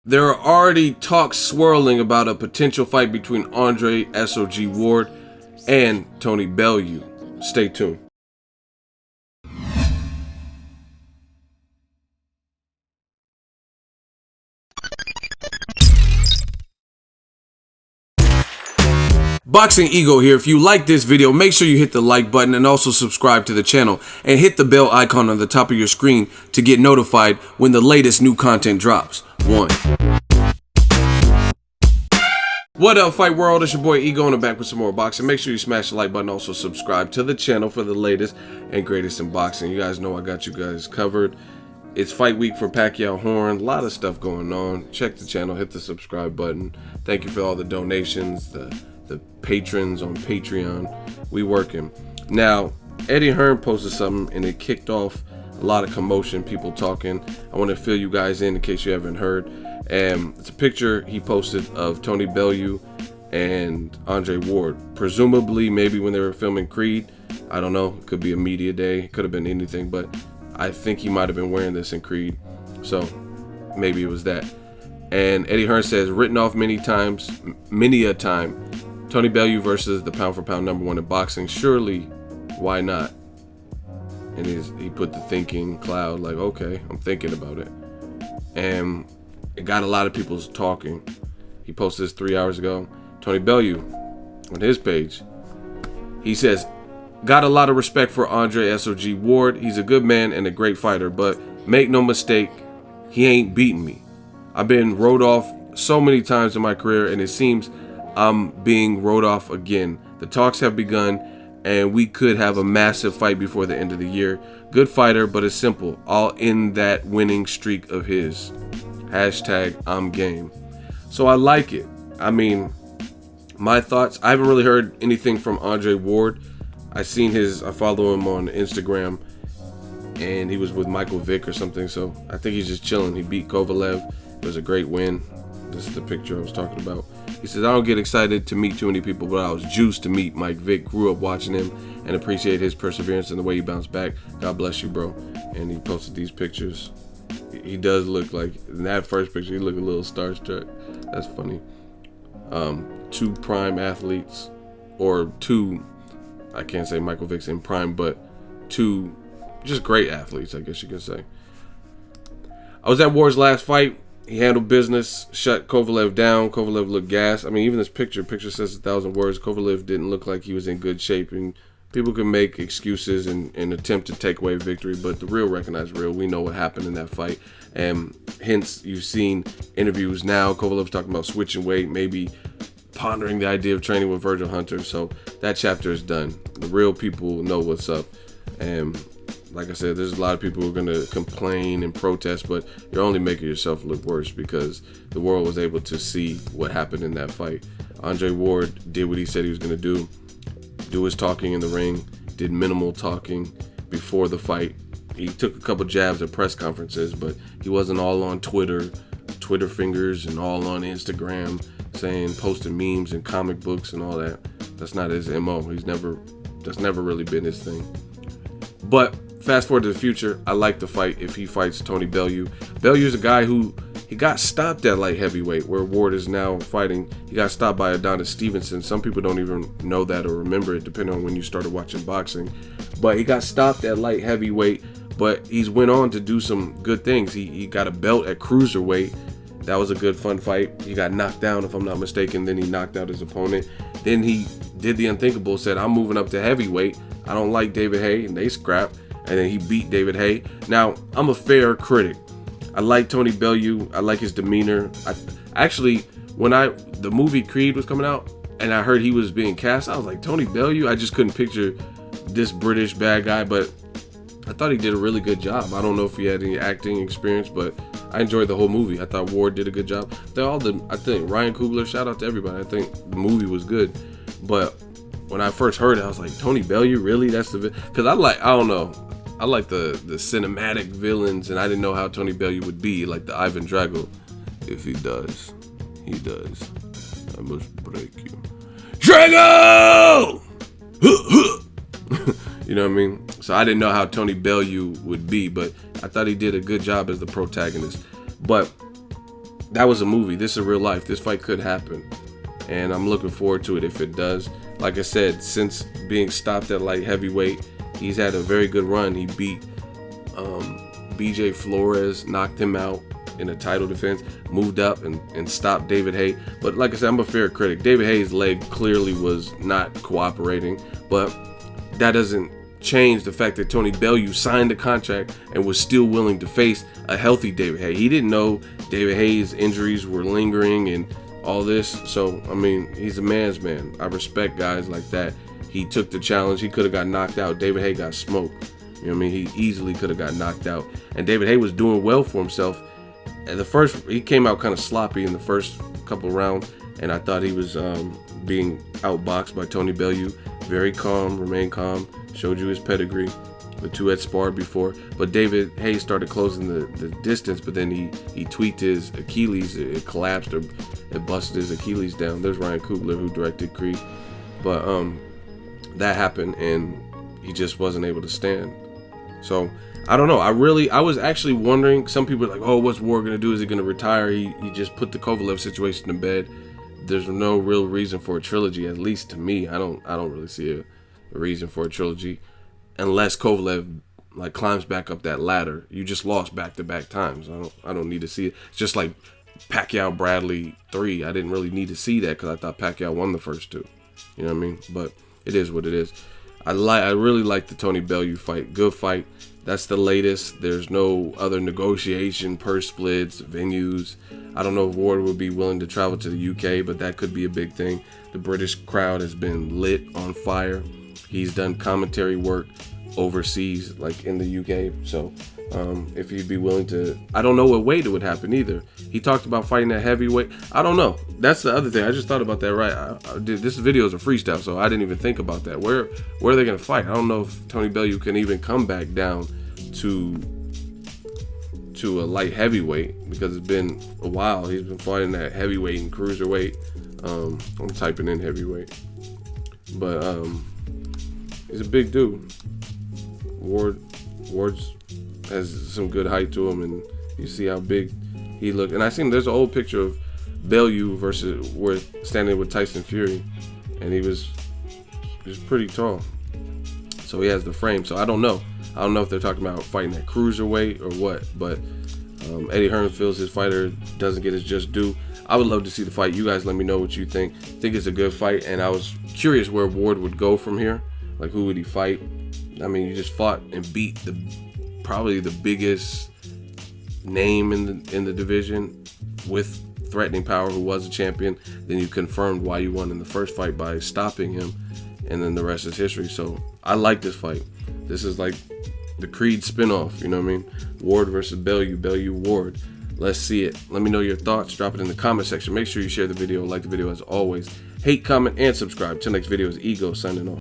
there are already talks swirling about a potential fight between Andre SOG Ward and Tony Bellew. Stay tuned. Boxingego here. If you like this video, make sure you hit the like button and also subscribe to the channel and hit the bell icon on the top of your screen to get notified when the latest new content drops. What up, Fight World? It's your boy Ego, and I'm back with some more boxing. Make sure you smash the like button, also subscribe to the channel for the latest and greatest in boxing. You guys know I got you guys covered. It's fight week for Pacquiao Horn. A lot of stuff going on. Check the channel, hit the subscribe button. Thank you for all the donations, the patrons on Patreon. We working. Now, Eddie Hearn posted something and it kicked off a lot of commotion, people talking. I want to fill you guys in case you haven't heard. It's a picture he posted of Tony Bellew and Andre Ward. Presumably, maybe when they were filming Creed. I don't know. It could be a media day. It could have been anything, but I think he might have been wearing this in Creed. So maybe it was that. And Eddie Hearn says, written off many a time, Tony Bellew versus the pound for pound #1 in boxing. Surely, why not? And he put the thinking cloud, like, okay, I'm thinking about it. And it got a lot of people talking. He posted this 3 hours ago. Tony Bellew, on his page, he says, got a lot of respect for Andre SOG Ward. He's a good man and a great fighter, but make no mistake, he ain't beating me. I've been rode off so many times in my career, and it seems I'm being rode off again. The talks have begun, and we could have a massive fight before the end of the year. Good fighter, but it's simple. All in that winning streak of his. Hashtag I'm game. So I like it. I mean, my thoughts, I haven't really heard anything from Andre Ward. I follow him on Instagram, and he was with Michael Vick or something, so I think he's just chilling. He beat Kovalev. It was a great win. This is the picture I was talking about. He says, I don't get excited to meet too many people, but I was juiced to meet Mike Vick. Grew up watching him and appreciate his perseverance and the way he bounced back. God bless you, bro. And he posted these pictures. He does look like, in that first picture, he looked a little starstruck. That's funny. Two prime athletes, or two, I can't say Michael Vick's in prime, but two just great athletes, I guess you could say. I was at Ward's last fight. He handled business, shut Kovalev down. Kovalev looked gassed. I mean, even this picture says 1,000 words. Kovalev didn't look like he was in good shape, and people can make excuses and attempt to take away victory, but the real recognize real. We know what happened in that fight, and hence you've seen interviews now. Kovalev's talking about switching weight, maybe pondering the idea of training with Virgil Hunter. So that chapter is done. The real people know what's up, and like I said, there's a lot of people who are going to complain and protest, but you're only making yourself look worse because the world was able to see what happened in that fight. Andre Ward did what he said he was going to do his talking in the ring, did minimal talking before the fight. He took a couple jabs at press conferences, but he wasn't all on Twitter fingers and all on Instagram posting memes and comic books and all that. That's not his MO. That's never really been his thing. But fast forward to the future, I like the fight if he fights Tony Bellew. Bellew's a guy who he got stopped at light heavyweight, where Ward is now fighting. He got stopped by Adonis Stevenson. Some people don't even know that or remember it, depending on when you started watching boxing. But he got stopped at light heavyweight, but he's went on to do some good things. He got a belt at cruiserweight. That was a good, fun fight. He got knocked down, if I'm not mistaken. Then he knocked out his opponent. Then he did the unthinkable, said, I'm moving up to heavyweight. I don't like David Haye, and they scrapped. And then he beat David Haye. Now, I'm a fair critic. I like Tony Bellew. I like his demeanor. Actually, when the movie Creed was coming out and I heard he was being cast, I was like, Tony Bellew? I just couldn't picture this British bad guy, but I thought he did a really good job. I don't know if he had any acting experience, but I enjoyed the whole movie. I thought Ward did a good job. I think Ryan Coogler, shout out to everybody. I think the movie was good. But when I first heard it, I was like, Tony Bellew, really? That's the because I don't know. I like the cinematic villains, and I didn't know how Tony Bellew would be, like the Ivan Drago. If he does, I must break you. Drago! You know what I mean? So I didn't know how Tony Bellew would be, but I thought he did a good job as the protagonist. But that was a movie. This is real life. This fight could happen, and I'm looking forward to it if it does. Like I said, since being stopped at light heavyweight, he's had a very good run. He beat BJ Flores, knocked him out in a title defense, moved up and stopped David Haye. But like I said, I'm a fair critic. David Haye's leg clearly was not cooperating, but that doesn't change the fact that Tony Bellew signed a contract and was still willing to face a healthy David Haye. He didn't know David Haye's injuries were lingering and all this. So, I mean, he's a man's man. I respect guys like that. He took the challenge. He could have got knocked out. David Haye got smoked. You know what I mean? He easily could have got knocked out. And David Haye was doing well for himself. At the first, he came out kind of sloppy in the first couple rounds, and I thought he was being outboxed by Tony Bellew. Very calm, remained calm, showed you his pedigree. The two had sparred before, but David Haye started closing the distance, but then he tweaked his Achilles. It collapsed, or it busted his Achilles down. There's Ryan Coogler, who directed Creed. But that happened, and he just wasn't able to stand. So I don't know. I was actually wondering. Some people are like, "Oh, what's Ward gonna do? Is he gonna retire?" He just put the Kovalev situation to bed. There's no real reason for a trilogy, at least to me. I don't really see a reason for a trilogy, unless Kovalev like climbs back up that ladder. You just lost back-to-back times. I don't need to see it. It's just like Pacquiao Bradley 3. I didn't really need to see that because I thought Pacquiao won the first two. You know what I mean? But it is what it is. I really like the Tony Bellew fight. Good fight. That's the latest. There's no other negotiation, purse splits, venues. I don't know if Ward would be willing to travel to the UK, but that could be a big thing. The British crowd has been lit on fire. He's done commentary work overseas, like in the UK. So if he'd be willing to, I don't know what weight it would happen either. He talked about fighting at heavyweight. I don't know. That's the other thing. I just thought about that. Right. This video is a freestyle, so I didn't even think about that. Where are they going to fight? I don't know if Tony Bellew can even come back down to a light heavyweight, because it's been a while. He's been fighting at heavyweight and cruiserweight. I'm typing in heavyweight, but he's a big dude. Ward's has some good height to him, and you see how big he looked. And I seen there's an old picture of Bellew versus where standing with Tyson Fury, and he was pretty tall. So he has the frame. So I don't know if they're talking about fighting at cruiserweight or what, but Eddie Hearn feels his fighter doesn't get his just due. I would love to see the fight. You guys let me know what you think. I think it's a good fight, and I was curious where Ward would go from here. Like, who would he fight? I mean, you just fought and beat probably the biggest name in the division with threatening power, who was a champion. Then you confirmed why you won in the first fight by stopping him, and then the rest is history. So I like this fight. This is like the Creed spinoff, you know what I mean? Ward versus Bellew, Ward. Let's see it. Let me know your thoughts. Drop it in the comment section. Make sure you share the video, like the video as always. Hate, comment, and subscribe. Till next video is Ego signing off.